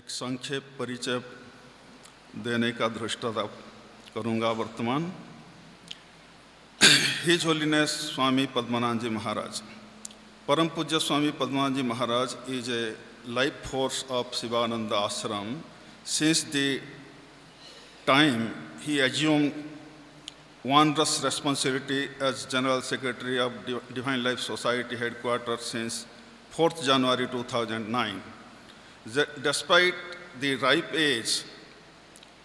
एक संक्षेप परिचय देने का धृष्टता करूँगा वर्तमान। हिज होलीनेस स्वामी पद्मनाभजी महाराज, परम पूज्य स्वामी Padmanabhanandaji Maharaj is a life force of Sivananda Ashram. Since the time he assumed wondrous responsibility as General Secretary of Divine Life Society headquarters since 4th January 2009. Despite the ripe age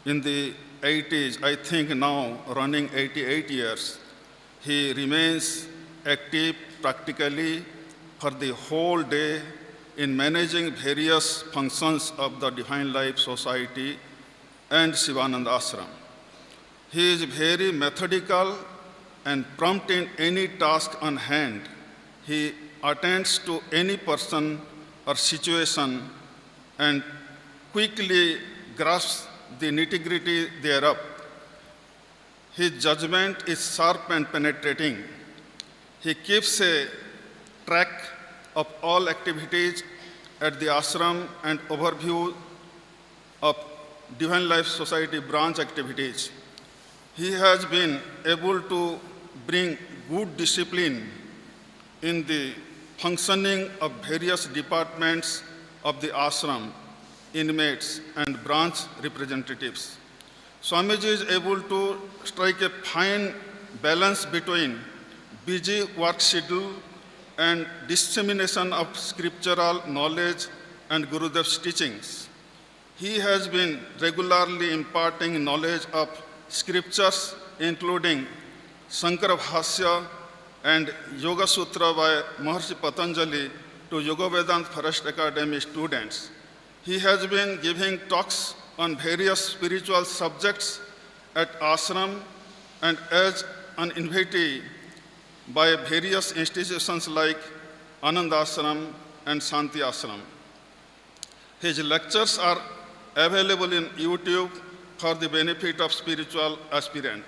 in the 80s, I think now running 88 years, he remains active practically for the whole day in managing various functions of the Divine Life Society and Sivananda Ashram. He is very methodical and prompt in any task on hand. He attends to any person or situation and quickly grasps the nitty-gritty thereof. His judgment is sharp and penetrating. He keeps a track of all activities at the ashram and overview of Divine Life Society branch activities. He has been able to bring good discipline in the functioning of various departments of the ashram, inmates, and branch representatives. Swamiji is able to strike a fine balance between busy work schedule and dissemination of scriptural knowledge and Gurudev's teachings. He has been regularly imparting knowledge of scriptures, including Shankara Bhashya and Yoga Sutra by Maharshi Patanjali, to Yoga Vedanta Forest Academy students. He has been giving talks on various spiritual subjects at ashram and as an invitee by various institutions like Anand Ashram and Shanti Ashram. His lectures are available in YouTube for the benefit of spiritual aspirant.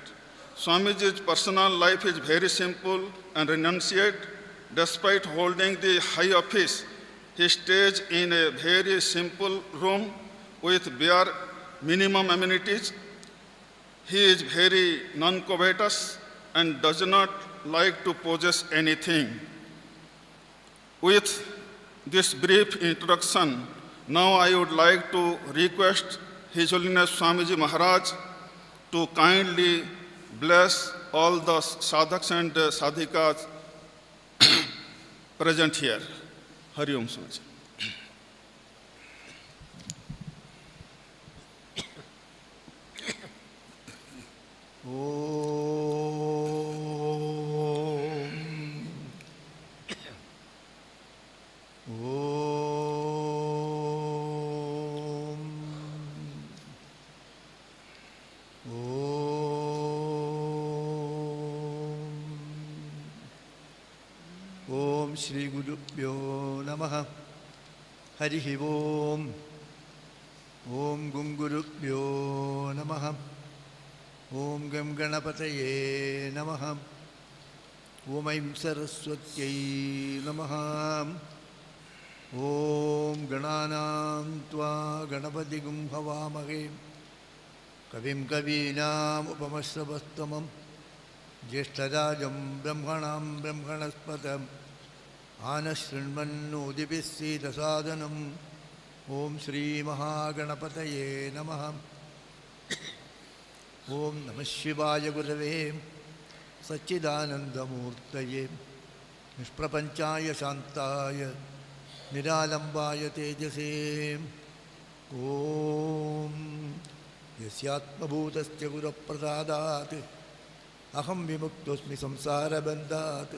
Swamiji's personal life is very simple and renunciate. Despite holding the high office, he stays in a very simple room with bare minimum amenities. He is very non-covetous and does not like to possess anything. With this brief introduction, now I would like to request His Holiness Swamiji Maharaj to kindly bless all the sadhaks and sadhikas present here. Hari Om Swamiji. Shri Gurubhyo Namaha Harihi Om Om Gum Gurubhyo Namaha Om Gam Ganapataye Namaha Om Aim Saraswatyai Namaha Om Gananam Tva Ganapatigum Havamage Kavim Kavinam Upamasravastamam Jeshtadajam Brahmanam Brahmanaspatam Anashrinmannodipissita sadhanam Om Shri Mahaganapataye Namaha Om Namah Shivaya Gurave Satchidanandamurtaye Nishprapanchaya Shantaya Niralambaya Tejase Om Yasyatmabhutasya Guraprasadat Aham Vimuktosmi Samsara Bandhat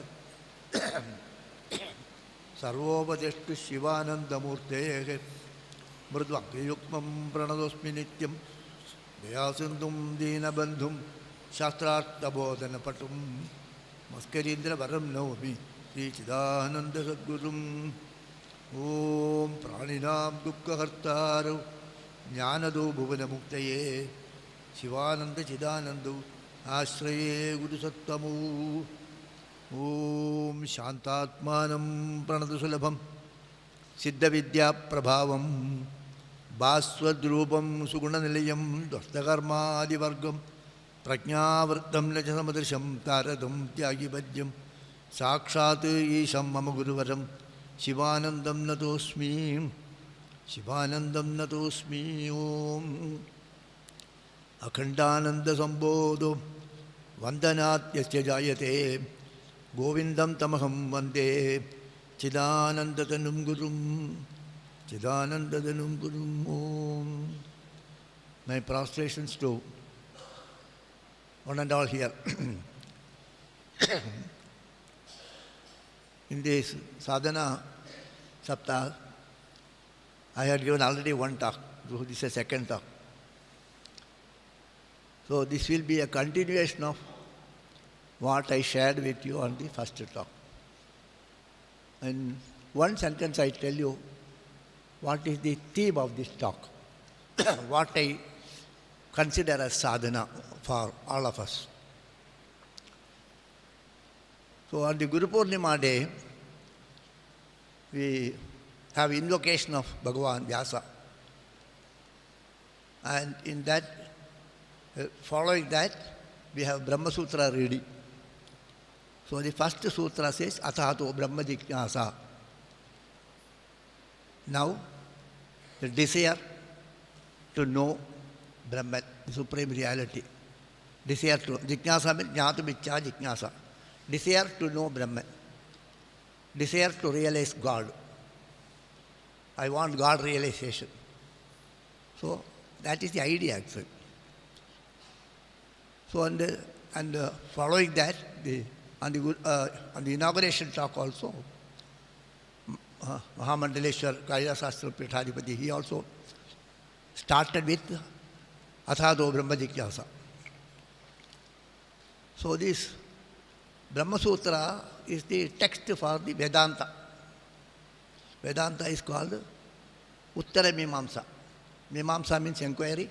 Sarvopadeshtu Shivanandamurtehe Mridvakti-yukmam pranadosmi nityam Vyasindum dinabandhum Shastrartha-bodhana-patum Maskarindra-varam naumi Sri Chidananda Sadgurum Om Praninam Dukkha-hartaru Jnanado Bhuvana-muktaye Shivananda Chidanandu Ashraye Guru-sattamu Om Shantatmanam Pranadu-sulabham Siddha-vidya-prabhavam ഭാസ്വദ്രൂപം സുഗുണനിലയം ദ്വഷ്ടകർമാദിവർഗം പ്രജ്ഞാവൃത്തം ലജസമദൃശം താരതം ത്യാഗിപദ്യം സാക്ഷാത് ഈശം മമ ഗുരുവരം ശിവാനന്ദം നതോസ്മി ശിവാനന്ദം നതോസ്മി. ഓം അഖണ്ഡാനന്ദസംബോധോ വന്ദനാത്യസ്യ ജായത്തെ ഗോവിന്ദം തമഹം വന്ദേ ചിദാനന്ദതനും ഗുരും ചിദാനന്ദതനും ഗുരും. ഓം. My prostrations to one and all here. In this Sadhana Saptah, I had given already one talk. So this is a second talk. So this will be a continuation of what I shared with you on the first talk. In one sentence I tell you what is the theme of this talk, what I consider as sadhana for all of us. So on the Guru Purnima day, we have invocation of Bhagavan Vyasa. And in that, following that, we have Brahma Sutra reading. So the first sutra says, Athato Brahma Jignasa. Now, the desire to know Brahman, the supreme reality. Desire to, Jignasa means Jnata Michya Jignasa. Desire to know Brahman. Desire to realize God. I want God realization. So, that is the idea actually. So, and following that, on the inauguration talk also, Mahamandaleshwar Kailasastra Pithadipati, he also started with Athado Brahma Jigyasa. So this Brahma Sutra is the text for the Vedanta. Vedanta is called Uttara Mimamsa. Mimamsa means inquiry.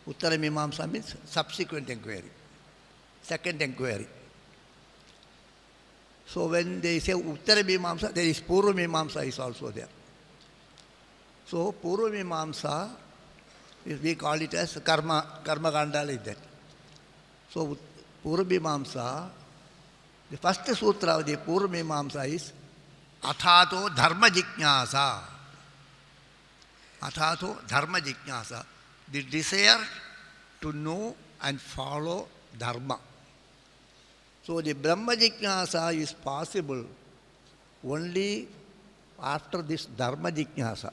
Uttara Mimamsa means subsequent inquiry, second inquiry. So when they say Uttara Mimamsa, there is Purva Mimamsa is also there. So Purva Mimamsa, we call it as Karma Kanda like that. So Purva Mimamsa, the first sutra of the Purva Mimamsa is Athato Dharma Jignasa. Athato Dharma Jignasa. The desire to know and follow Dharma. So the Brahma Jignasa is possible only after this Dharma Jignasa.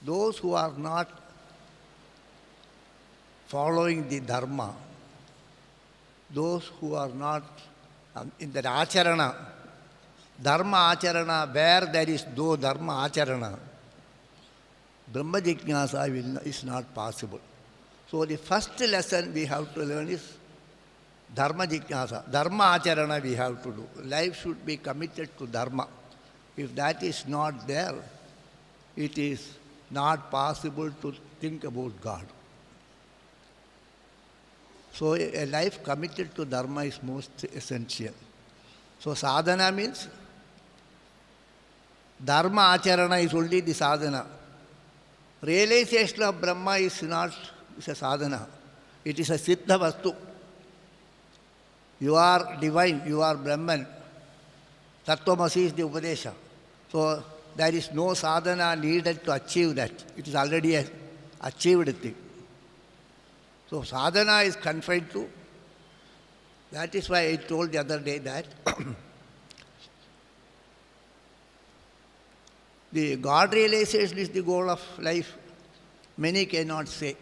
Those who are not following the Dharma, those who are not in that Acharana, Dharma Acharana, where there is no Dharma Acharana, Brahma Jignasa is not possible. So the first lesson we have to learn is Dharma Jignasa. Dharma Acharana we have to do. Life should be committed to Dharma. If that is not there, it is not possible to think about God. So a life committed to Dharma is most essential. So sadhana means Dharma Acharana is only the sadhana. Realization of Brahma is not a sadhana. It is a siddha vastu. You are divine, you are Brahman. Tattvamasi is the Upadesha. So there is no sadhana needed to achieve that. It is already an achieved thing. So sadhana is confined to, that is why I told the other day that the God realization is the goal of life. Many cannot say.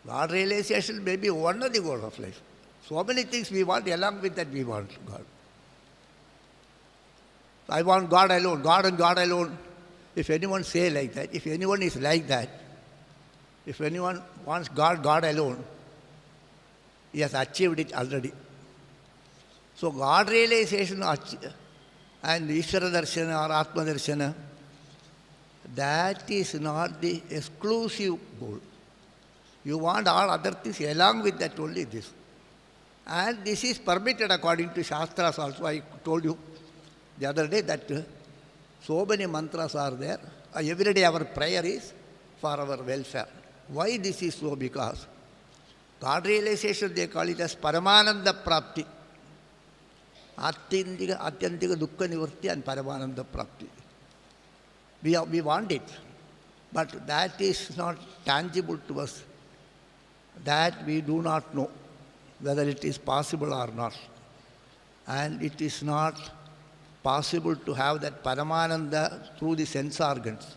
God realization may be one of the goal of life. So many things we want, along with that we want God. I want God alone, God and God alone. If anyone say like that, if anyone is like that, if anyone wants God, God alone, he has achieved it already. So God realization and Ishvara Darshana or Atma Darshana, that is not the exclusive goal. You want all other things along with that only this. And this is permitted according to Shastras also. I told you the other day that so many mantras are there. Every day our prayer is for our welfare. Why this is so? Because God realization, they call it as Paramananda Prapti. Atyantika Dukkha Nivritti and Paramananda Prapti. We want it, but that is not tangible to us. That we do not know whether it is possible or not. And it is not possible to have that Paramananda through the sense organs.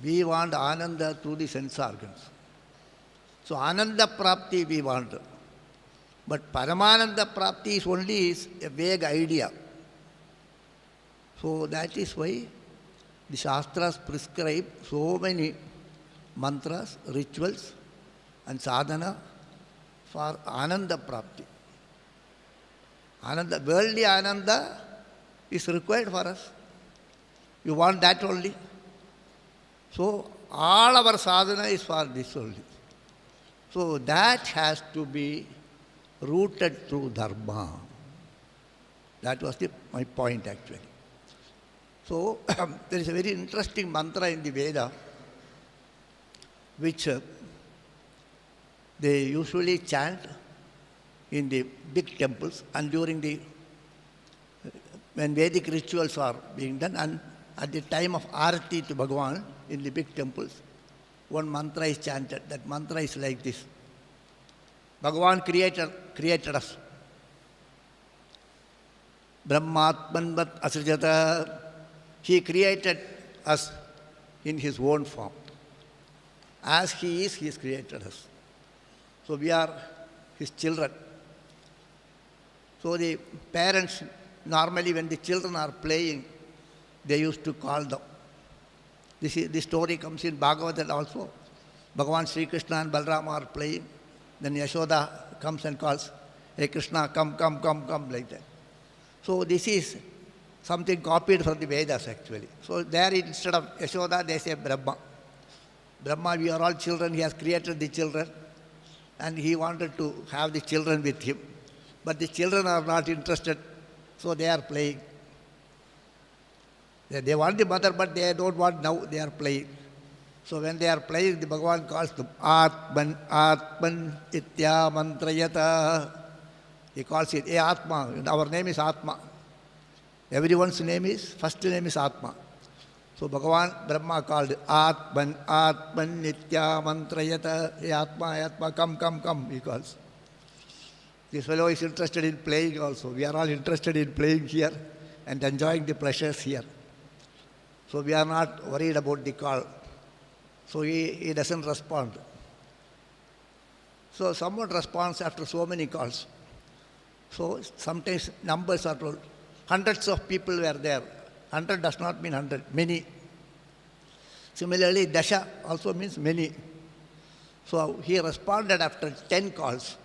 We want Ananda through the sense organs. So Ananda Prapti we want. But Paramananda Prapti is only a vague idea. So that is why the Shastras prescribe so many mantras, rituals and sadhana for Ananda Prapti. Ananda, worldly Ananda is required for us. You want that only. So all our sadhana is for this only. So that has to be rooted through dharma. That was my point actually. So there is a very interesting mantra in the Veda which they usually chant in the big temples and during the when Vedic rituals are being done, and at the time of Arati to Bhagavan in the big temples, one mantra is chanted. That mantra is like this. Bhagavan created us. Brahmatmanvat asrijata. He created us in his own form. As he is created us. So we are his children. So the parents, normally when the children are playing, they used to call them. This story comes in Bhagavatam also. Bhagavan Sri Krishna and Balrama are playing. Then Yashoda comes and calls, "Hey Krishna, come, like that." So this is something copied from the Vedas actually. So there instead of Yashoda, they say Brahma. Brahma, we are all children, he has created the children and he wanted to have the children with him. But the children are not interested, so they are playing. They want the mother, but they don't want now, they are playing. So when they are playing, the Bhagavan calls them Atman, Itya Mantrayata. He calls it, "Hey Atma," our name is Atma. Everyone's first name is Atma. So Bhagavan, Brahma called Atman, Nitya Mantrayata. Hey Atma, come, he calls. This fellow is interested in playing also. We are all interested in playing here and enjoying the pleasures here. So we are not worried about the call. So he doesn't respond. So someone responds after so many calls. So sometimes numbers are told. Hundreds of people were there. 100 does not mean 100, many. Similarly, Dasha also means many. So he responded after 10 calls.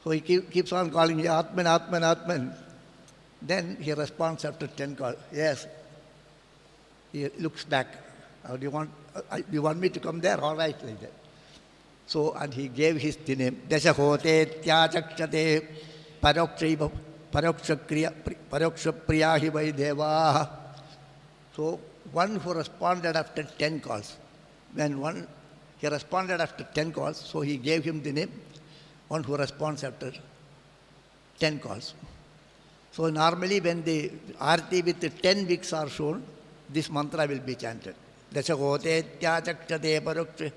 So he keeps on calling, Atman. Then he responds after 10 calls. Yes. He looks back. Do you want me to come there? All right, like that. So, and he gave his name. Dashahote tyachakshate paroksha priyahi vai deva. So, one who responded after 10 calls. When he responded after 10 calls, so he gave him the name, one who responds after 10 calls. So normally when the arati with the 10 wicks are shown, this mantra will be chanted. Dashahote tyachakshate paroksha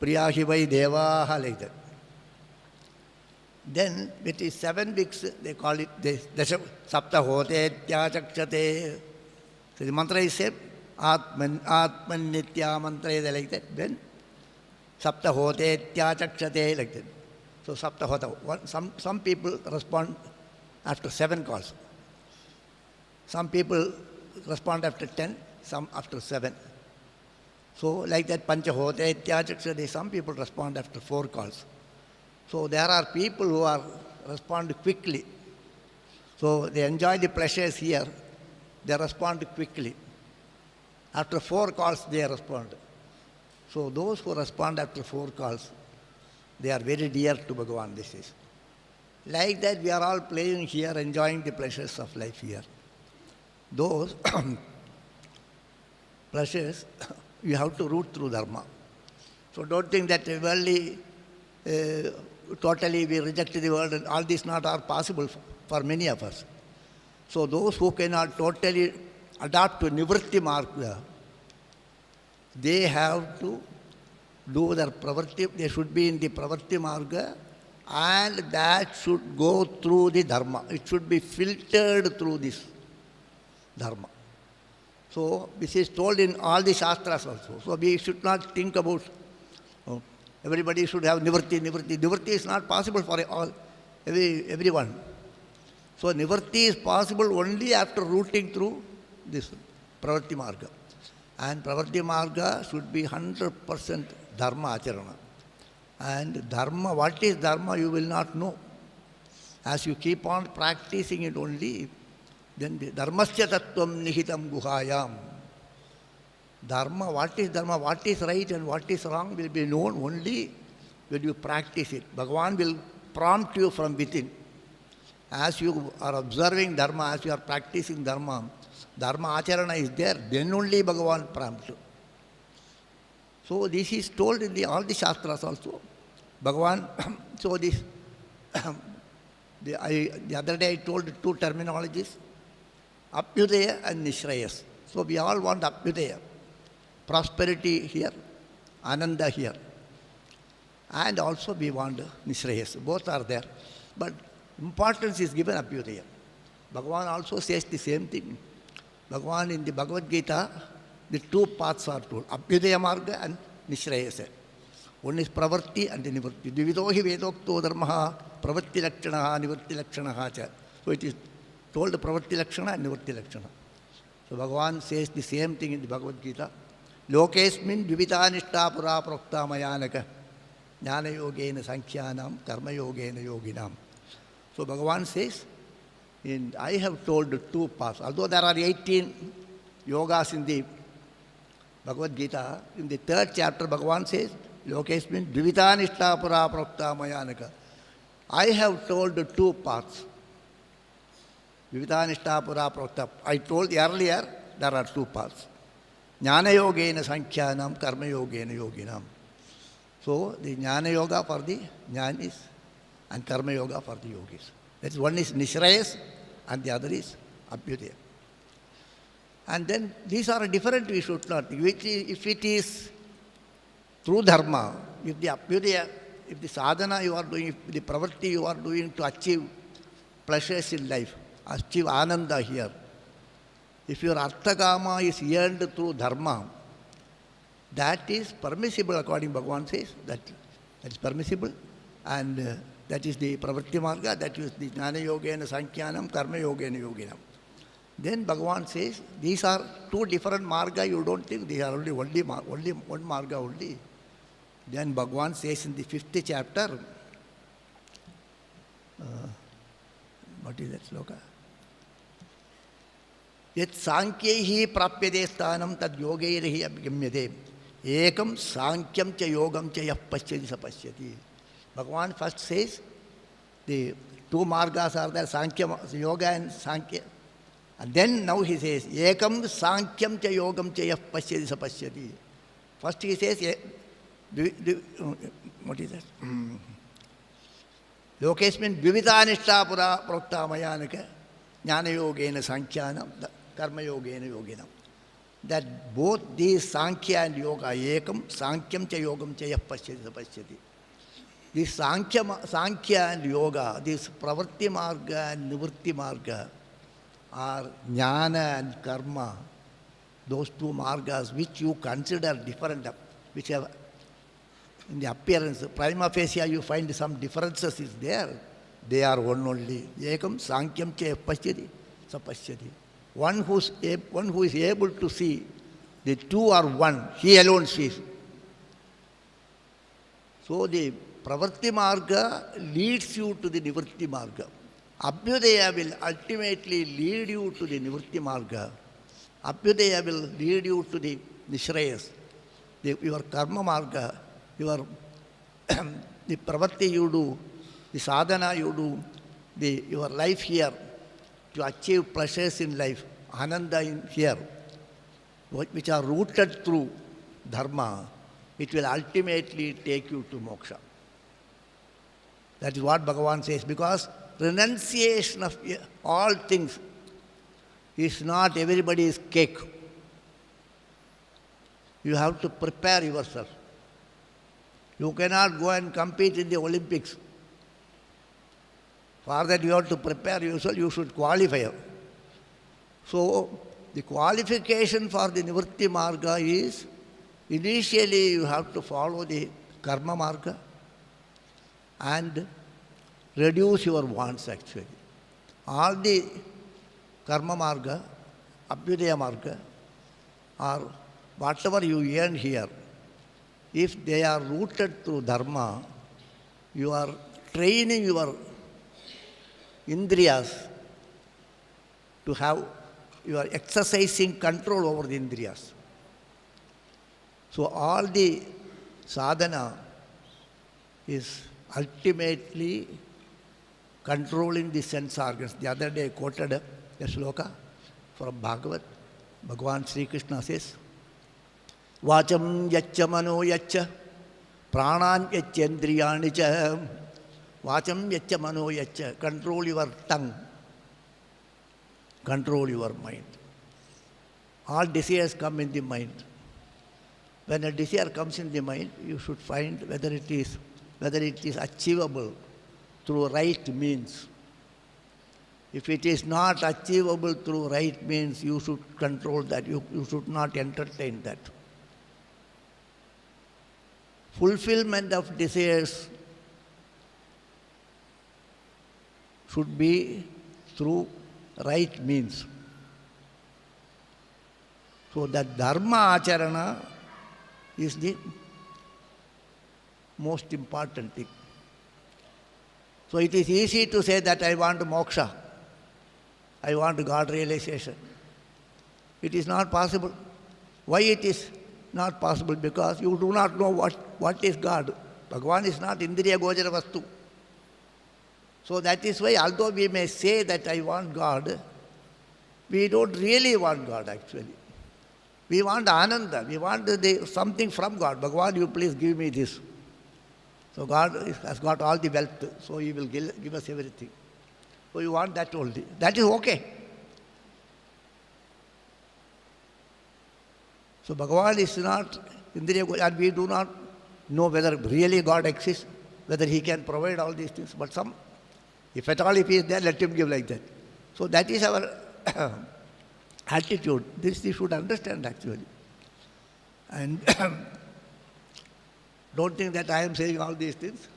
priyahi vai deva, like that. Then with the 7 wicks, they call it Saptah hote tyachakshate. So the mantra is same. Atman nitya mantra is like that. Then Saptah hote tyachakshate, like that. So Saptah hota. Some people respond after 7 calls. Some people respond after 10, some after 7. So like that Pancha hote tyachakshate, some people respond after 4 calls. So there are people who respond quickly. So they enjoy the pleasures here. They respond quickly. After 4 calls, they respond. So those who respond after 4 calls, they are very dear to Bhagavan, this is. Like that, we are all playing here, enjoying the pleasures of life here. Those pleasures you have to root through dharma. So don't think that worldly, totally we reject the world and all this not are possible for many of us. So those who cannot totally adapt to nivritti marga, they have to do their pravarti, they should be in the pravarti marga, and that should go through the dharma. It should be filtered through this dharma. So this is told in all the shastras also. So we should not think about everybody should have nivritti. Nivritti is not possible for everyone. So nivritti is possible only after rooting through this pravarti marga. And pravarti marga should be 100% dharma acharana. And dharma, what is dharma, you will not know. As you keep on practicing it only, then the dharmasya tattvam nihitam guhayam. Dharma, what is right and what is wrong will be known only when you practice it. Bhagavan will prompt you from within. As you are observing dharma, as you are practicing dharma, dharma acharana is there, then only Bhagavan prompts you. So this is told in all the shastras also. Bhagavan, so this, the other day I told two terminologies, Abhyudaya and Nishrayas. So we all want Abhyudaya, prosperity here, Ananda here. And also we want Nishrayas. Both are there. But importance is given Abhyudaya. Bhagavan also says the same thing. Bhagavan in the Bhagavad Gita, the two paths are told, Abhyudaya Marga and Nishrayasa. One is Pravarti and Nivritti. Dividohi Vedokto Dharmaha, Pravarti Lakshanaha, Nivritti Lakshanaha cha. So it is told Pravarti Lakshana and Nivritti Lakshana. So Bhagavan says the same thing in the Bhagavad Gita. Lokesmin Dvivita Pura Prokta Mayanaka, Jnana Yogena Sankhyanam, Karma Yogena Yoginam. So Bhagavan says, I have told two paths. Although there are 18 yogas in the Bhagavad Gita, in the third chapter Bhagavan says, Lokesmin Dvivita Pura Prokta Mayanaka. I have told two paths. Dvivita Pura Prokta. I told earlier there are two paths. Jnana Yogena Sankhyanam, Karma Yogena Yoginam. So the Jnana Yoga for the Jnanis and Karma Yoga for the Yogis. That one is Nishrayas and the other is Abhyudaya. And then these are different, we should not. If it is through dharma, if the Abhyudaya, if the sadhana you are doing, if the pravarti you are doing to achieve pleasures in life, achieve ananda here, if your arthakama is earned through dharma, that is permissible according to Bhagavan says, that is permissible, and that is the pravarti marga, that is the jnana yogena sankhyanam, karma yogena yoginam. Then Bhagavan says, these are two different marga, you don't think they are only one marga only. Then Bhagavan says in the 5th chapter, what is that sloka? Yet sankhyehi prapyade sthanam tad yogairehi abhyamyate. Ekam sankyam cha yogam cha yah pasyati sapasyati. Bhagavan first says, the two margas are there, Sankhya, Yoga and Sankhya. And then now he says, Ekam Sankyam cha Yogam cha yah pasyati sapasyati. First he says, what is that? Lokesmin Dvivita Pura Prokta Mayanaka, Jnana Yogena Sankhyanam, Karma Yogena Yoginam. That both these Sankhya and Yoga, Ekam, Sankyam cha Yogam cha yah pasyati sapasyati. This Sankhya and Yoga, this Pravarti Marga and Nivritti Marga are Jnana and Karma, those two margas which you consider different, which have in the appearance, prima facie you find some differences is there. They are one only. Ekam Sankyam cha pasyati sapasyati. One who is able to see the two are one, he alone sees. So the Pravarti Marga leads you to the Nivritti Marga. Abhyudaya will ultimately lead you to the Nivritti Marga. Abhyudaya will lead you to the Nishrayas. Your Karma Marga, the Pravarti you do, the Sadhana you do, your life here to achieve pleasures in life, Ananda in here, which are rooted through dharma, it will ultimately take you to moksha. That is what Bhagavan says, because renunciation of all things is not everybody's cake. You have to prepare yourself. You cannot go and compete in the Olympics. For that you have to prepare yourself, you should qualify. So, the qualification for the Nivritti Marga is, initially you have to follow the Karma Marga and reduce your wants actually. All the Karma Marga, Abhyudaya Marga, or whatever you earn here, if they are rooted through Dharma, you are training your Indriyas to have, you are exercising control over the Indriyas. So all the sadhana is ultimately controlling the sense organs. The other day I quoted a sloka from Bhagavad. Bhagavan Sri Krishna says, Vacham yaccha mano yaccha pranan yachendriyani cha. Vacham yaccha mano yaccha. Control your tongue. Control your mind. All desires come in the mind. When a desire comes in the mind, you should find whether it is achievable through right means. If it is not achievable through right means, you should control that. You should not entertain that. Fulfillment of desires should be through right means. So that dharma acharana is the most important thing. So it is easy to say that I want moksha, I want God realization. It is not possible. Why it is not possible? Because you do not know what is God. Bhagavan is not Indriya Gojara Vastu. So that is why, although we may say that I want God, we don't really want God actually. We want Ananda. We want something from God. Bhagavan, you please give me this. So God has got all the wealth, so He will give us everything. So you want that only. That is okay. So Bhagavan is not Indriya Gojara, and we do not know whether really God exists, whether He can provide all these things. But if at all if He is there, let Him give like that. So that is our attitude. This you should understand actually. And don't think that I am saying all these things.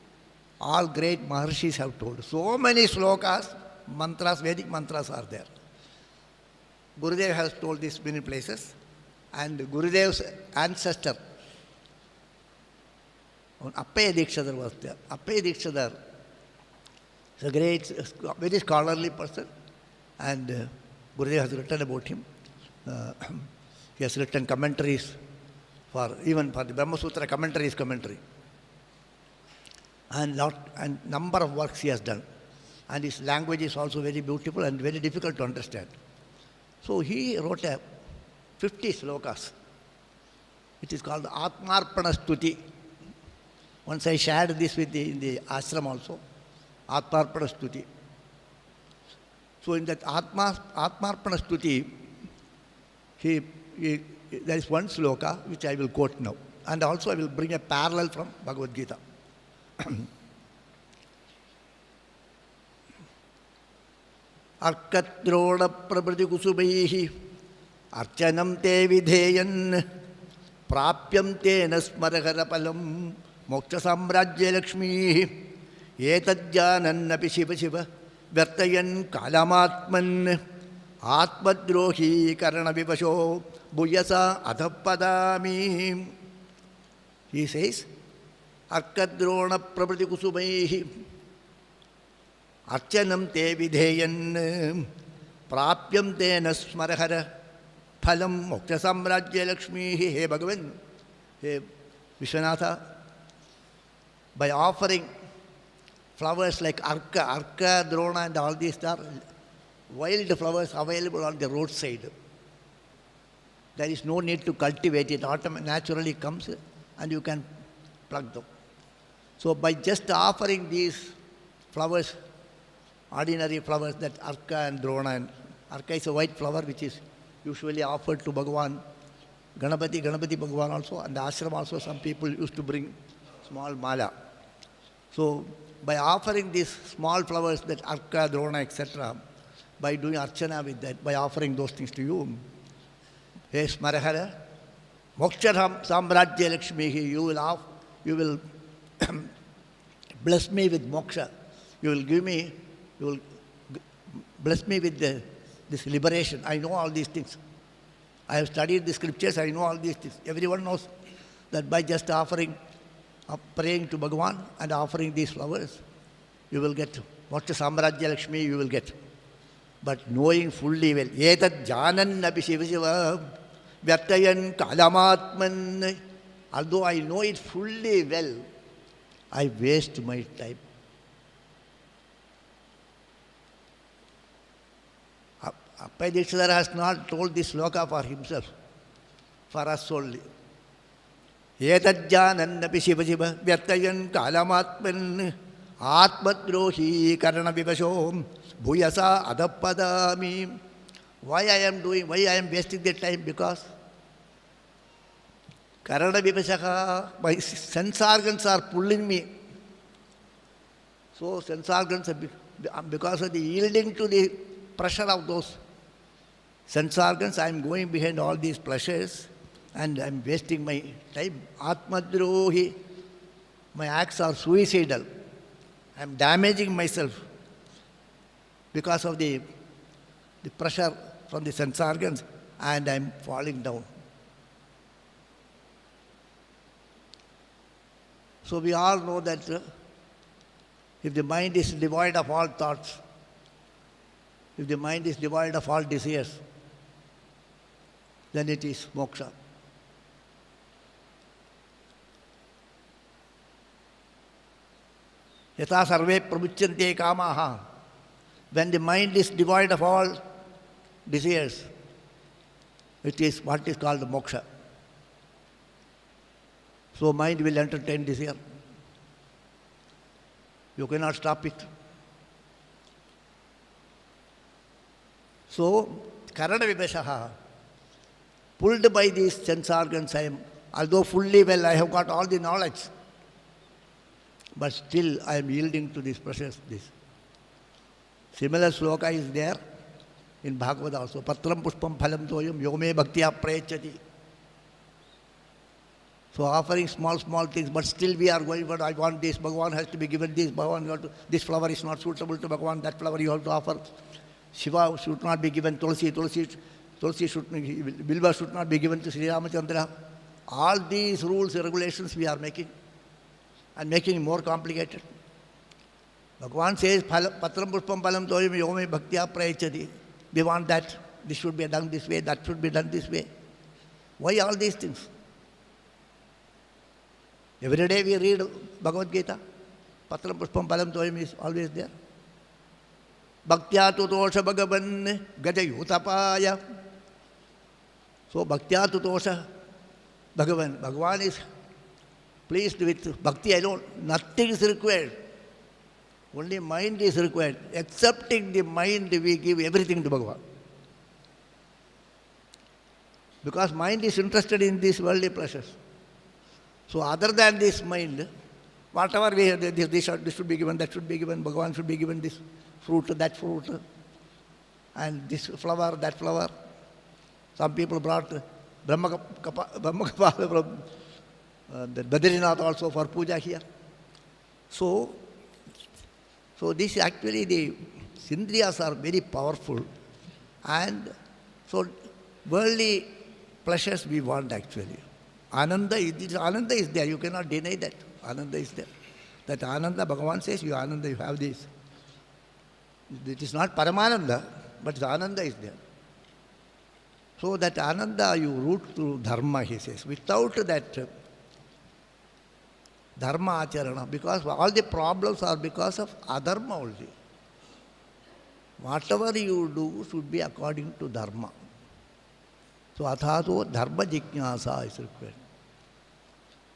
All great Maharshis have told. So many slokas, mantras, Vedic mantras are there. Gurudev has told this many places. And Gurudev's ancestor, Appaya Dikshadhar was there. Appaya Dikshadhar is a great, very scholarly person. And Gurudev has written about him. He has written commentaries even for the Brahma Sutra commentary. And number of works he has done. And his language is also very beautiful and very difficult to understand. So he wrote 50 slokas. It is called Atmarpana Stuti. Once I shared this in the ashram also. Atmarpana Stuti. So in that Atmarpana Stuti, there is one sloka which I will quote now. And also I will bring a parallel from Bhagavad Gita. Arkadroda prabrati kusubaihi archanam te vidheyan prapyam te nasmarahara palam moksha samrajya lakshmi etadjanannapi shiva shiva vyartayan kalamatman atmadrohi karana vivasho bhuyasa adhapadami. He says, Arkadrona prabrati kusubaihi archanam te vidheyan prapyam te nasmarahara phalam moksha samrajya lakshmi. Hey Bhagavan, hey Vishwanatha, by offering flowers like Arka, Drona and all these are wild flowers available on the roadside. There is no need to cultivate it. Naturally comes and you can pluck them. So by just offering these flowers, ordinary flowers, that Arka and Drona, and Arka is a white flower which is usually offered to Bhagavan, Ganapati Bhagavan also, and the ashram also some people used to bring small mala. So by offering these small flowers, that Arka, Drona, etc., by doing archana with that, by offering those things to you, hey Smarahara, Moksharam Samrajya Lakshmi, you will bless me with moksha. You will bless me with this liberation. I know all these things. I have studied the scriptures, I know all these things. Everyone knows that by just offering, praying to Bhagavan and offering these flowers, you will get moksha samrajya Lakshmi, you will get. But knowing fully well, etat janan napi shiva shiva vyartayan kalamatman, although I know it fully well, I waste my time. Appai has not told this sloka for himself, for us only. Etajjanannapi shiva shiva vyartayan kalamatman atmadrohi karana vivashom bhuyasa adapadami. Why I am wasting the time? Because karana vivashaka, my sense organs are pulling me. So sense organs, because of the yielding to the pressure of those sense organs, I am going behind all these pleasures and I am wasting my time. Atmadrohi, my acts are suicidal. I am damaging myself because of the pressure from the sense organs, and I am falling down. So we all know that if the mind is devoid of all thoughts, if the mind is devoid of all desires, then it is moksha. Yatha sarve pramuchyante kamaha. When the mind is devoid of all desires, it is what is called moksha. So mind will entertain desire. You cannot stop it. So, karana vivashaha, pulled by these sense organs, although fully well I have got all the knowledge, but still I am yielding to these pressures. This similar sloka is there in Bhagavad also. Patram pushpam phalam toyam yome bhaktiya prayachati. So offering small things, but still we are going, but I want this, Bhagavan has to be given this, this flower is not suitable to Bhagavan, that flower you have to offer. Shiva should not be given, Tulsi should, Bilva should not be given to Sri Ramachandra. All these rules and regulations we are making, and making it more complicated. Bhagavan says, Patram pushpam phalam toyam yome bhaktiya prayachati. We want that, this should be done this way, that should be done this way. Why all these things? Every day we read Bhagavad Gita. Patram pushpam phalam toyam is always there. Bhaktya tutosha bhagavan gajayutapaya. So bhaktya tutosha bhagavan. Bhagavan is pleased with bhakti alone. Nothing is required. Only mind is required. Excepting the mind, we give everything to Bhagavan. Because mind is interested in these worldly pleasures. So other than this mind, whatever we have, this should be given, that should be given, Bhagavan should be given this fruit, that fruit, and this flower, that flower. Some people brought Brahmakapala from the Badrinath also for puja here. So this actually, the Sindriyas are very powerful, and so worldly pleasures we want actually. Ananda is there, you cannot deny that. Ananda is there. That Ananda, Bhagavan says, you Ananda, you have this. It is not Paramananda, but the Ananda is there. So that Ananda you root through Dharma, he says. Without that Dharma acharana, because all the problems are because of adharma only. Whatever you do should be according to Dharma. So athato dharma jijnasa is required.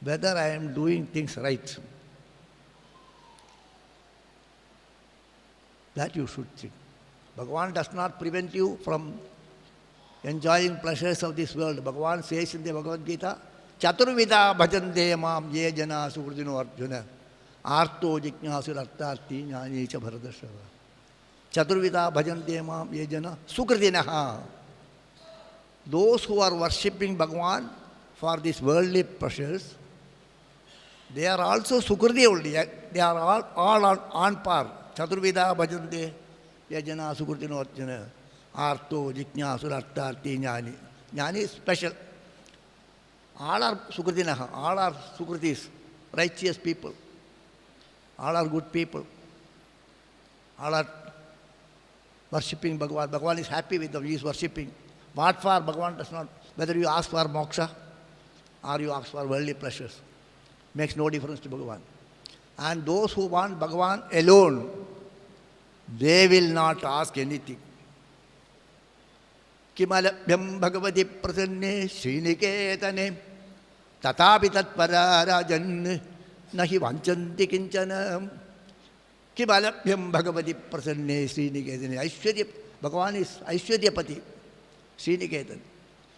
Whether I am doing things right, that you should think. Bhagavan does not prevent you from enjoying pleasures of this world. Bhagavan says in the Bhagavad Gita, Chaturvida bhajante mam ye jana sukurdino arjuna arto jijnasu artharthi jnani cha bharadashava. Chaturvida bhajante mam ye jana sukurdinaha. Those who are worshipping Bhagavan for these worldly pleasures, they are also sukriti only. They are all on par. Chaturvida bhajante yajana sukritino arjuna arto jijnasu artharthi jnani. Jnani is special. All are sukritinaha. All are sukritis, righteous people. All are good people. All are worshipping Bhagavan. Bhagavan is happy with them. He is worshipping. What for? Bhagavan does not. Whether you ask for moksha or you ask for worldly pleasures, makes no difference to Bhagavan. And those who want Bhagavan alone, they will not ask anything. Kimalabhyam bhagavati prasanne sriniketane tatapi tatpararajan nahi vanchanti kinchana. Kimalabhyam bhagavati prasanne sriniketane. Aishwarya, Bhagavan is Aishwaryapati. Sriniketan,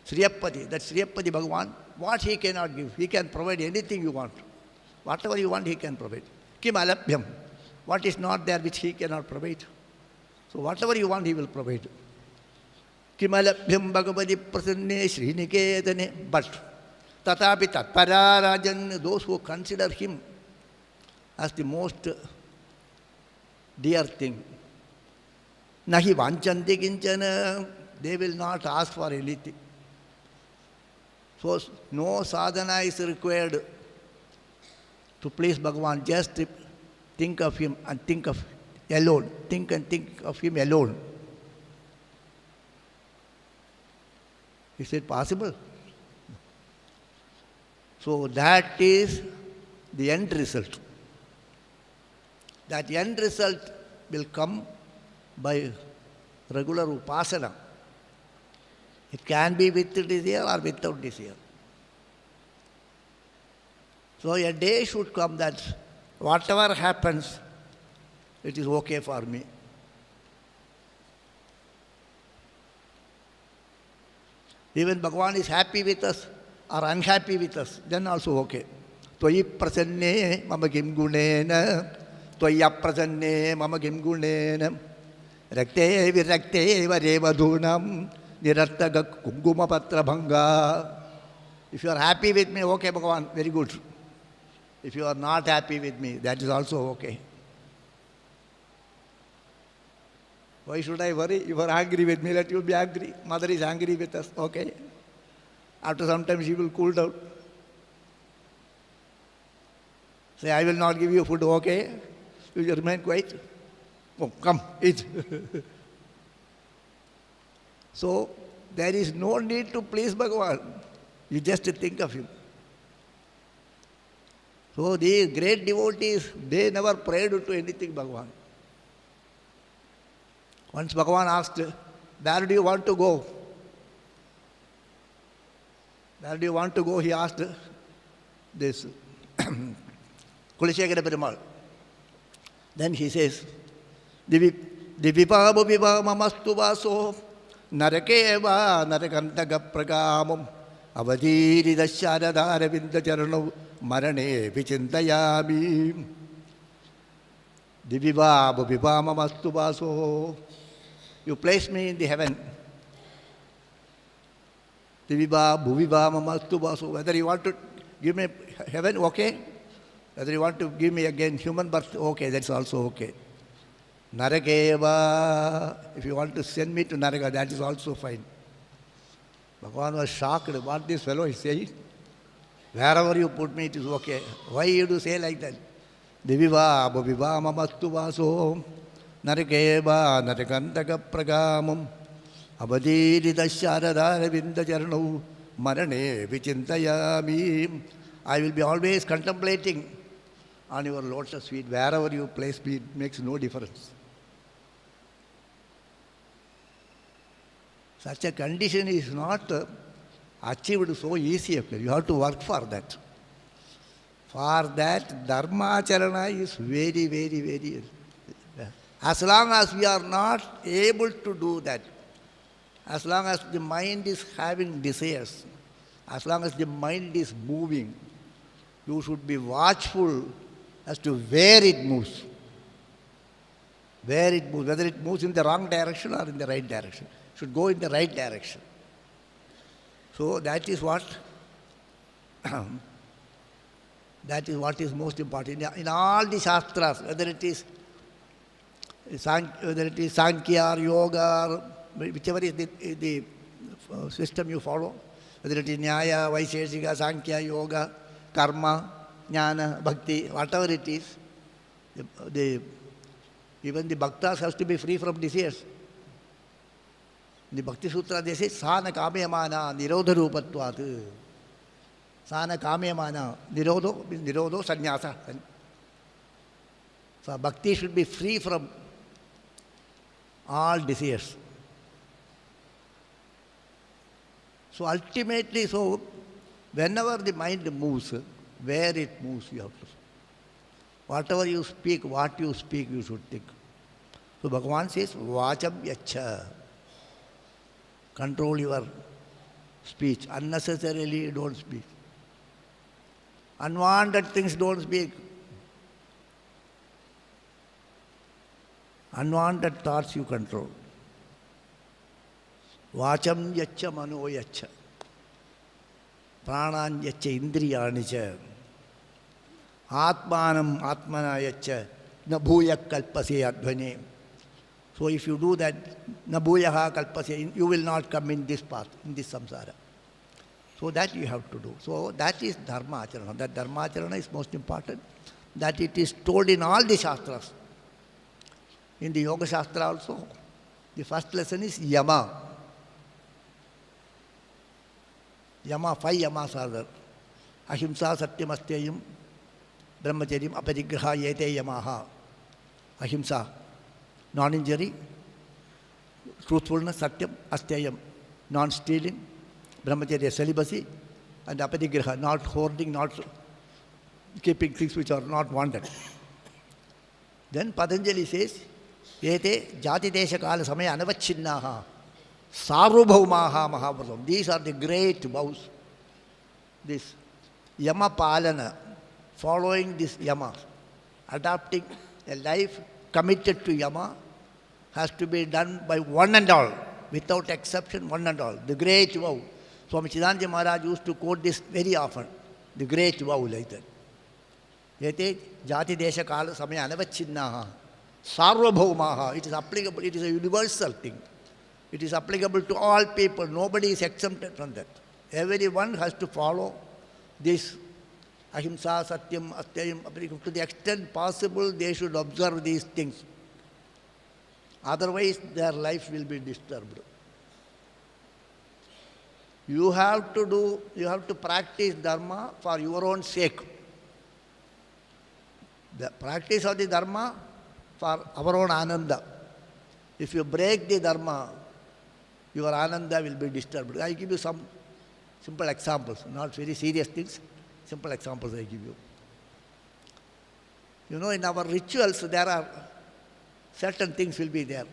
Sriyapati, that Sriyapati Bhagavan, what he cannot give? He can provide anything you want. Whatever you want, he can provide. Kim alabhyam, what is not there which he cannot provide? So whatever you want, he will provide. Kim alabhyam bhagavati prasanne sriniketane. But tatapi tatpararajan, those who consider him as the most dear thing, nahi vanchanti kinchana, they will not ask for anything. So no sadhana is required to please Bhagavan. Just think of him and think of alone. Think and think of him alone. Is it possible? So that is the end result. That end result will come by regular upasana. It can be with desire or without desire. So a day should come that whatever happens, it is okay for me. Even Bhagavan is happy with us or unhappy with us, then also okay. Tvayi prasanne mama kim gunena, tvaya prasanne mama kim gunena, rakte virakte varevadhunam, nirartaga kunguma patra bhanga. If you are happy with me, okay Bhagavan, very good. If you are not happy with me, that is also okay. Why should I worry? You are angry with me, let you be angry. Mother is angry with us, okay. After some time she will cool down. Say, I will not give you food, okay. You just remain quiet. Oh, come, eat. So, there is no need to please Bhagavan. You just think of him. So, these great devotees, they never prayed to anything Bhagavan. Once Bhagavan asked, where do you want to go? Where do you want to go? He asked this Kulishekara Perumal. Then he says, Divipa Bhuviva Mamastu Vaso Narakeva Narakantaga Pragamam Avadiri Dasharadhara Vindacharano Marane Vichintayami Diviva Bhuviva Mamastu Vaso. You place me in the heaven. Diviva Bhuviva Mamastu Vaso. Whether you want to give me heaven, okay. Whether you want to give me again human birth, okay, that's also okay. Narakeva, if you want to send me to Naraka, that is also fine. Bhagavan was shocked. What this fellow is saying? Wherever you put me, it is okay. Why you do say like that? Diviva Bhuviva Mamastu Vaso Narakeva Narakantaka Pragamam Abadidita Sharadhara Vindacharano Marane Vichintayami. I will be always contemplating on your lotus feet. Wherever you place me, it makes no difference. Such a condition is not achieved so easy. You have to work for that. For that, dharma acharana is very, very, very. As long as we are not able to do that, as long as the mind is having desires, as long as the mind is moving, you should be watchful as to where it moves. Where it moves, whether it moves in the wrong direction or in the right direction. It should go in the right direction. So that is what is most important. In all the Shastras, whether it is Sankhya or Yoga, or whichever is the system you follow, whether it is Nyaya, Vaisheshika, Sankhya, Yoga, Karma, Jnana, Bhakti, whatever it is, even the bhaktas has to be free from desires. In the Bhakti Sutra they say, Sana kamyamana nirodha rupatvat. Sana kamyamana nirodho sannyasa. So bhakti should be free from all desires. So ultimately, whenever the mind moves, where it moves, you have to. Whatever you speak, what you speak, you should think. So Bhagavan says, Vacham yacha. Control your speech. Unnecessarily don't speak. Unwanted things don't speak. Unwanted thoughts you control. Vacham yacha mano yacha. Pranan yacha indriyani cha. Atmanam atmana yacha. Na bhuya kalpase adhvane. So if you do that, na bhuyaha kalpase, you will not come in this path, in this samsara. So that you have to do. So that is dharma acharana. That dharma acharana is most important. That it is told in all the shastras. In the Yoga Shastra also, the first lesson is yama. Yama, 5 yamas are there. Ahimsa, satyam, asteyam, brahmacharyam, aparigraha, yete yamaha. Ahimsa, non-injury, truthfulness, satyam, asteyam, non-stealing, brahmacharya, celibacy, and aparigraha, not hoarding, not keeping things which are not wanted. Then Patanjali says, yete jati desha kala samaya anavachinnaha. Sarvabhaumaha Mahavratam. These are the great vows. This Yama Palana, following this Yama, adopting a life committed to Yama, has to be done by one and all, without exception, one and all. The great vow. Swami Chidananda Maharaj used to quote this very often. The great vow like that. Yete jati desha kala samaya anavachinnaha. Sarvabhaumaha. It is applicable, it is a universal thing. It is applicable to all people. Nobody is exempted from that. Everyone has to follow this ahimsa, satyam, asteyam. To the extent possible, they should observe these things. Otherwise, their life will be disturbed. You have to practice dharma for your own sake. The practice of the dharma for our own ananda. If you break the dharma, your ananda will be disturbed. I give you some simple examples, not very serious things, simple examples I give you. You know, in our rituals, there are certain things will be there.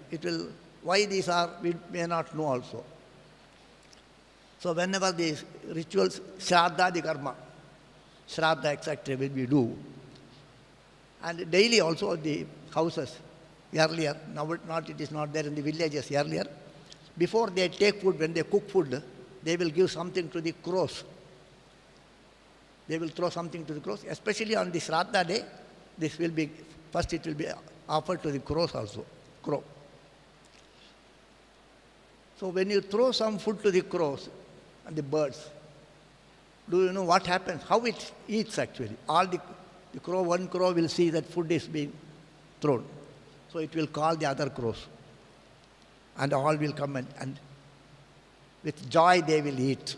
Why these are, we may not know also. So whenever these rituals, Shraddha, the karma, Shraddha, etc., will we do. And daily also the houses, earlier, now it is not there in the villages earlier. Before they take food, when they cook food, they will give something to the crows. They will throw something to the crows, especially on the Shraddha day. First it will be offered to the crows also, crow. So when you throw some food to the crows and the birds, do you know what happens? How it eats actually. One crow will see that food is being thrown. So it will call the other crows. And all will come and with joy they will eat.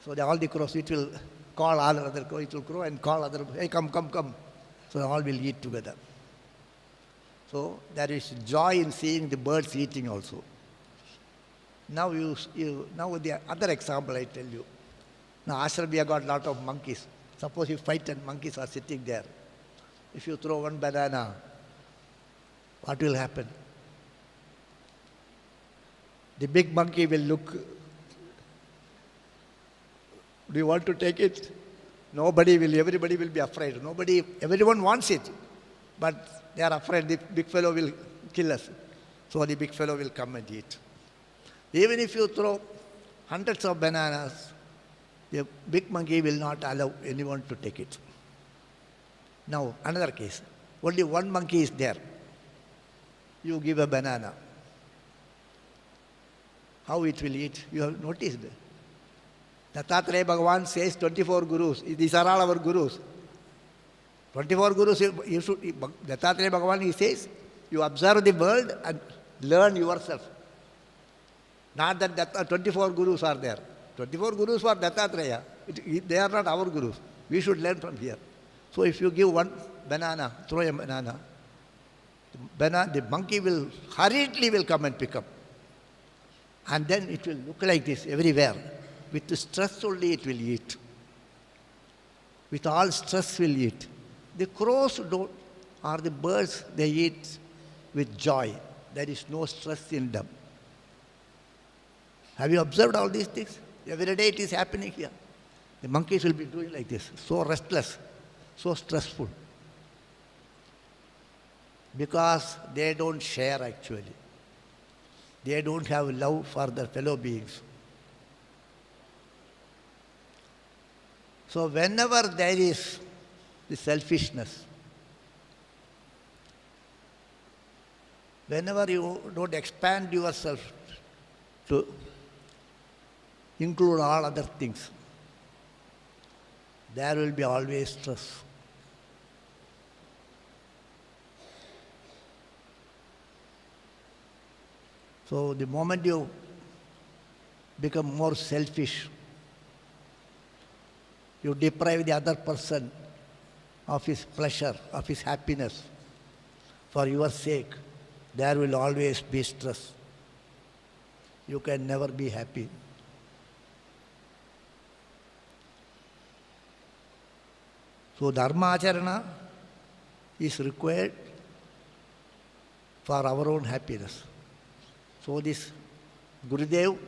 So all the crows, it will call all other crows, it will crow and call other, hey, come. So all will eat together. So there is joy in seeing the birds eating also. Now now the other example I tell you. Now ashram we have got lot of monkeys. Suppose you fight and monkeys are sitting there. If you throw one banana, what will happen? The big monkey will look. Do you want to take it? Everybody will be afraid. Everyone wants it. But they are afraid the big fellow will kill us. So the big fellow will come and eat. Even if you throw hundreds of bananas, the big monkey will not allow anyone to take it. Now, another case. Only one monkey is there. You give a banana. How it will eat? You have noticed. Dattatreya Bhagavan says 24 gurus. These are all our gurus. 24 gurus, you should, Dattatreya Bhagavan, he says, you observe the world and learn yourself. Not that 24 gurus are there. 24 gurus for Dattatreya. They are not our gurus. We should learn from here. So if you give one banana, throw a banana, the monkey will hurriedly come and pick up. And then it will look like this everywhere. With the stress only it will eat. With all stress will eat. The crows don't, or the birds, they eat with joy. There is no stress in them. Have you observed all these things? Every day it is happening here. The monkeys will be doing like this, so restless, so stressful. Because they don't share actually. They don't have love for their fellow beings. So whenever there is the selfishness, whenever you don't expand yourself to include all other things, there will be always stress. So the moment you become more selfish, you deprive the other person of his pleasure, of his happiness. For your sake, there will always be stress. You can never be happy. So dharma acharana is required for our own happiness. So this Gurudev,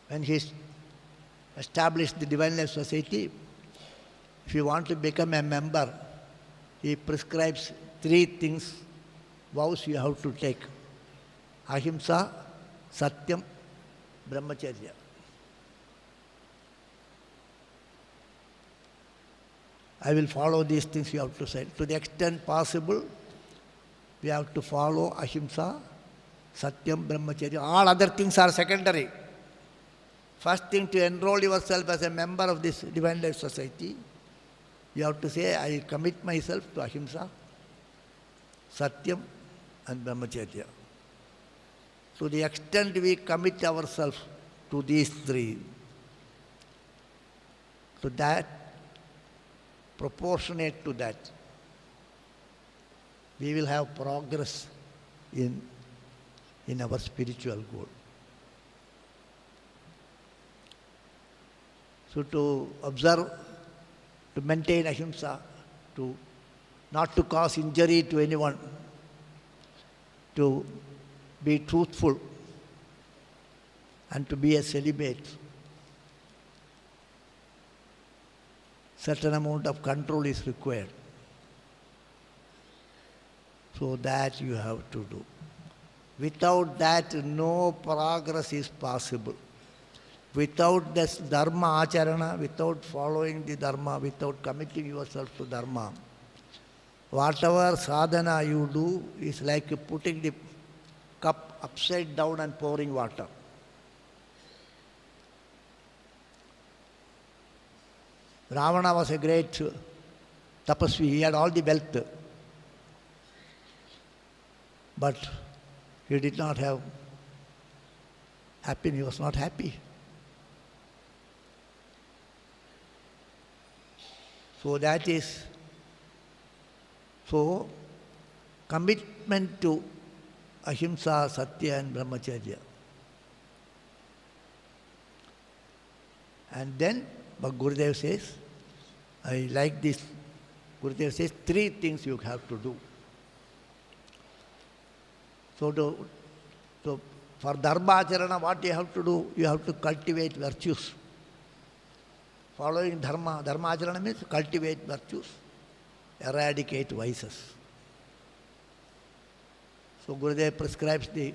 when he established the Divine Life Society, if you want to become a member, he prescribes 3 things, vows you have to take. Ahimsa, Satyam, Brahmacharya. I will follow these things you have to say. To the extent possible, we have to follow Ahimsa, Satyam, Brahmacharya. All other things are secondary. First thing, to enroll yourself as a member of this Divine Life Society, you have to say, I commit myself to Ahimsa, Satyam and Brahmacharya. To the extent we commit ourselves to these 3, to that, proportionate to that, we will have progress in our spiritual goal. So to observe, to maintain ahimsa, to not to cause injury to anyone, to be truthful, and to be a celibate. Certain amount of control is required. So that you have to do. Without that, no progress is possible. Without this dharma acharana, without following the dharma, without committing yourself to dharma, whatever sadhana you do is like putting the cup upside down and pouring water. Ravana was a great tapasvi. He had all the wealth. But he did not have happiness. He was not happy. So that is, so commitment to ahimsa, satya and brahmacharya. And then, but Gurudev says, I like this. Gurudev says, 3 things you have to do. So for Dharma Acharana, what you have to do? You have to cultivate virtues. Following Dharma Acharana means cultivate virtues, eradicate vices. So Gurudev prescribes the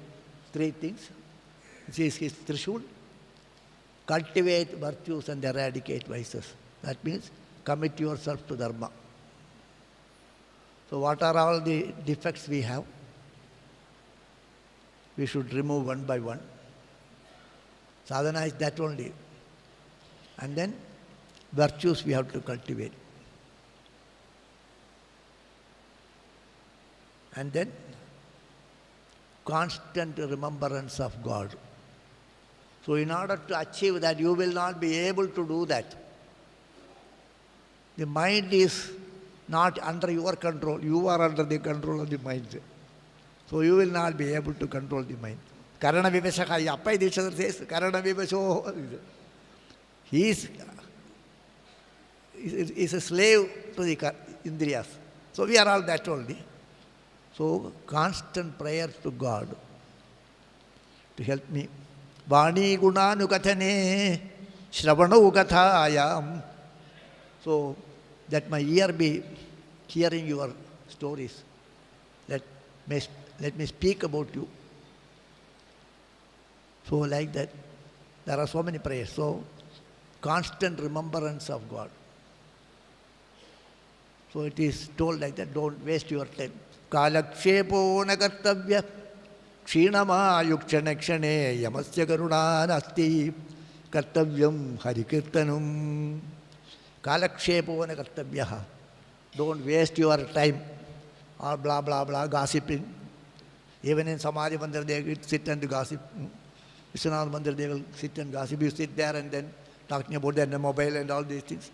3 things. This is his Trishul. Cultivate virtues and eradicate vices. That means commit yourself to Dharma. So what are all the defects we have? We should remove one by one. Sadhana is that only. And then virtues we have to cultivate. And then constant remembrance of God. So in order to achieve that, you will not be able to do that. The mind is not under your control. You are under the control of the mind. So you will not be able to control the mind. Karana Vivashaka, Appai Dikshadhar says, Karana Vivasho. He is a slave to the Indriyas. So we are all that only. So constant prayer to God to help me. Vani gunanu kathane shravanu kathayam. So that my ear be hearing your stories. Let me speak about you. So like that, there are so many prayers. So constant remembrance of God. So it is told like that, don't waste your time. Kalakshepo na kartavya kshinama yukshana kshane yamasya karuna nasti kartavyam harikirtanam. Kalakshepo na kartavya. Don't waste your time or blah blah blah gossiping. Even in Samadhi Mandir they will sit and gossip. Vishwanath Mandir they will sit and gossip. You sit there and then talking about their mobile and all these things.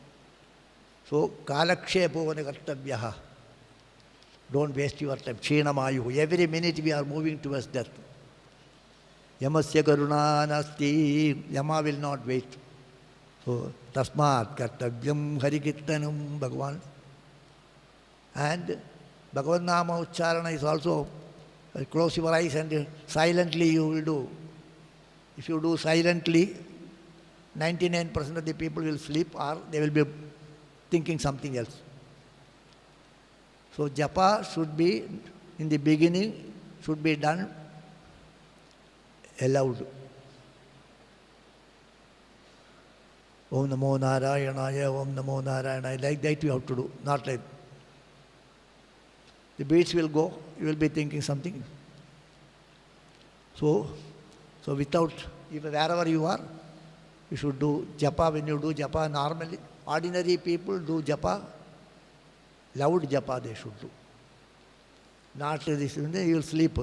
So kalakshepo na kartavya. Don't waste your time. Kshinamayu. Every minute we are moving towards death. Yamasya karuna nasti. Yama will not wait. So tasmat kartavyam harikirtanam Bhagavan. And Bhagavad Nama Ucharana is also close your eyes and silently you will do. If you do silently, 99% of the people will sleep or they will be thinking something else. So japa should be, in the beginning, should be done aloud. Om Namo Narayanaya, Om Namo Narayanaya. Like that you have to do, not like. The beats will go, you will be thinking something. So without, even wherever you are, you should do japa. When you do japa normally, ordinary people do japa, loud japa they should do. Not this, you will sleep.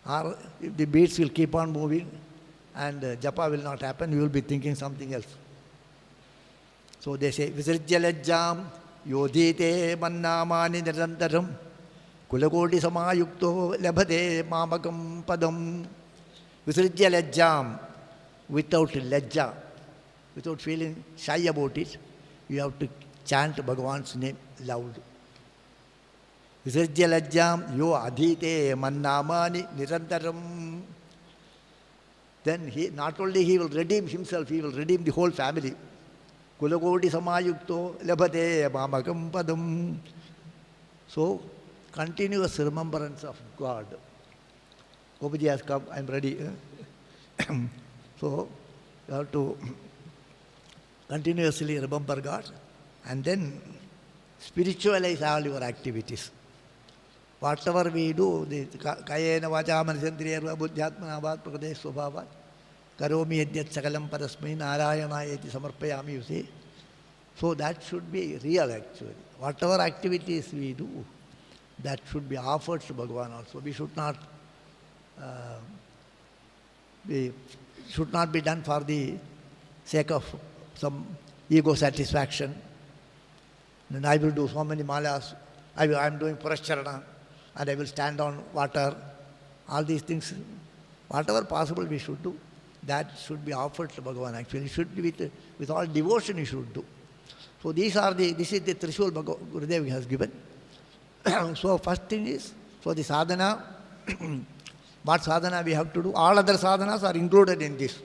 Or if the beats will keep on moving and japa will not happen, you will be thinking something else. So they say, Visrijya lajjam yodhite mannamani nirantaram kulakoti samayukto labhate mamakam padam. Visrijya lajjam, without lajja, without feeling shy about it, you have to chant Bhagavan's name loud. Visrijya lajjam yo adhite mannamani nirantaram. Then not only he will redeem himself, he will redeem the whole family. Kulakoti samayukto labhate mamakam padam. So, continuous remembrance of God. Gopaji has come, I am ready. So, you have to continuously remember God and then spiritualize all your activities. Whatever we do, the kayena vacha manasendriyarva buddhyatmana bhat prakade svabhavat karomi yadyat sakalam parasmai narayana eti samarpayami, you see. So that should be real actually. Whatever activities we do, that should be offered to Bhagavan also. We should not be done for the sake of some ego satisfaction. Then I will do so many malas, I am doing Purashcharana, and I will stand on water. All these things, whatever possible we should do. that should be offered to Bhagavan. Actually, it should be with all devotion you should do. So this is the Trishul Gurudev has given. So first thing is, so the sadhana, what sadhana we have to do? All other sadhanas are included in this.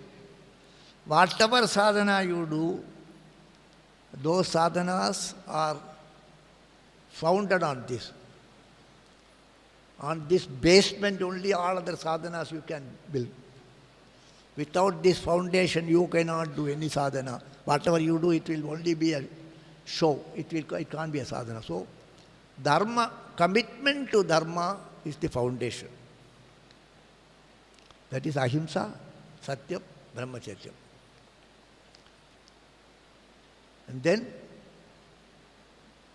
Whatever sadhana you do, those sadhanas are founded on this. On this basement only all other sadhanas you can build. Without this foundation you cannot do any sadhana. Whatever you do, it will only be a show. It can't be a sadhana. So, dharma, commitment to dharma is the foundation. That is ahimsa, satyam, brahmacharya. And then,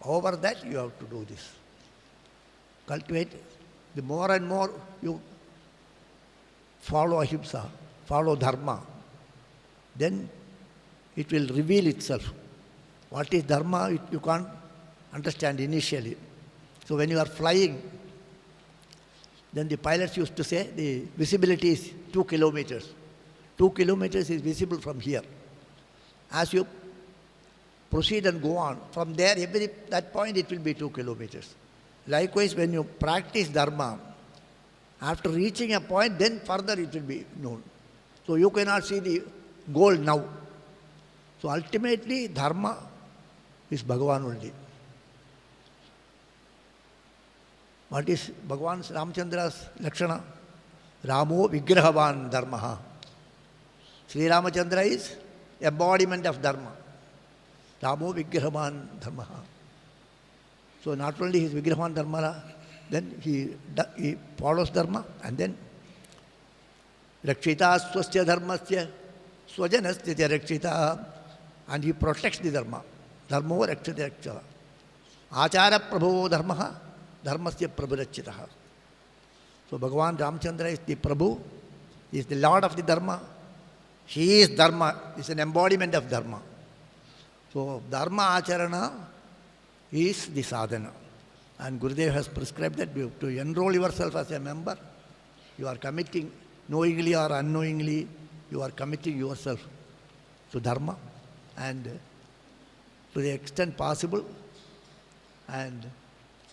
over that you have to do this. Cultivate. The more and more you follow ahimsa, follow dharma, then it will reveal itself. What is dharma, you can't understand initially. So when you are flying, then the pilots used to say the visibility is 2 kilometers. 2 kilometers is visible from here. As you proceed and go on, from there, that point it will be 2 kilometers. Likewise, when you practice dharma, after reaching a point, then further it will be known. So you cannot see the goal now. So ultimately, dharma is Bhagavan only. What is Bhagavan's Ramachandra's Lakshana? Ramo Vigrahavan Dharmaha. Sri Ramachandra is embodiment of dharma. Ramo Vigrahavan Dharmaha. So not only his Vigrahavan Dharma, then he follows dharma, and then Rakshita Swasya Dharmasya Swajanasya Rakshita, and he protects the dharma. Dharmo Rakshita Rakshita. Achara Prabhu Dharmaha, Dharmasya Prabhurachitaha. So Bhagavan Ramachandra is the Prabhu, he is the Lord of the Dharma. He is Dharma, is an embodiment of Dharma. So Dharma Acharana is the sadhana. And Gurudev has prescribed that to enroll yourself as a member, you are committing, knowingly or unknowingly, you are committing yourself to dharma, and to the extent possible, and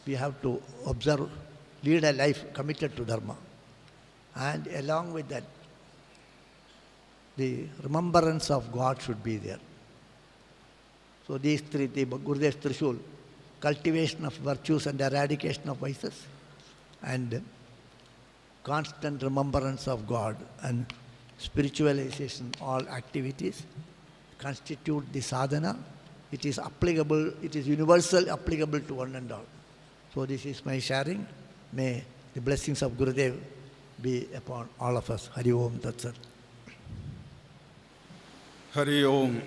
we have to observe, lead a life committed to dharma. And along with that, the remembrance of God should be there. So these three, the Gurudev's Trishul, cultivation of virtues and eradication of vices, and constant remembrance of God and spiritualization, all activities constitute the sadhana. It is applicable, it is universal, applicable to one and all. So this is my sharing. May the blessings of Gurudev be upon all of us. Hari Om Tat Sat. Hari Om.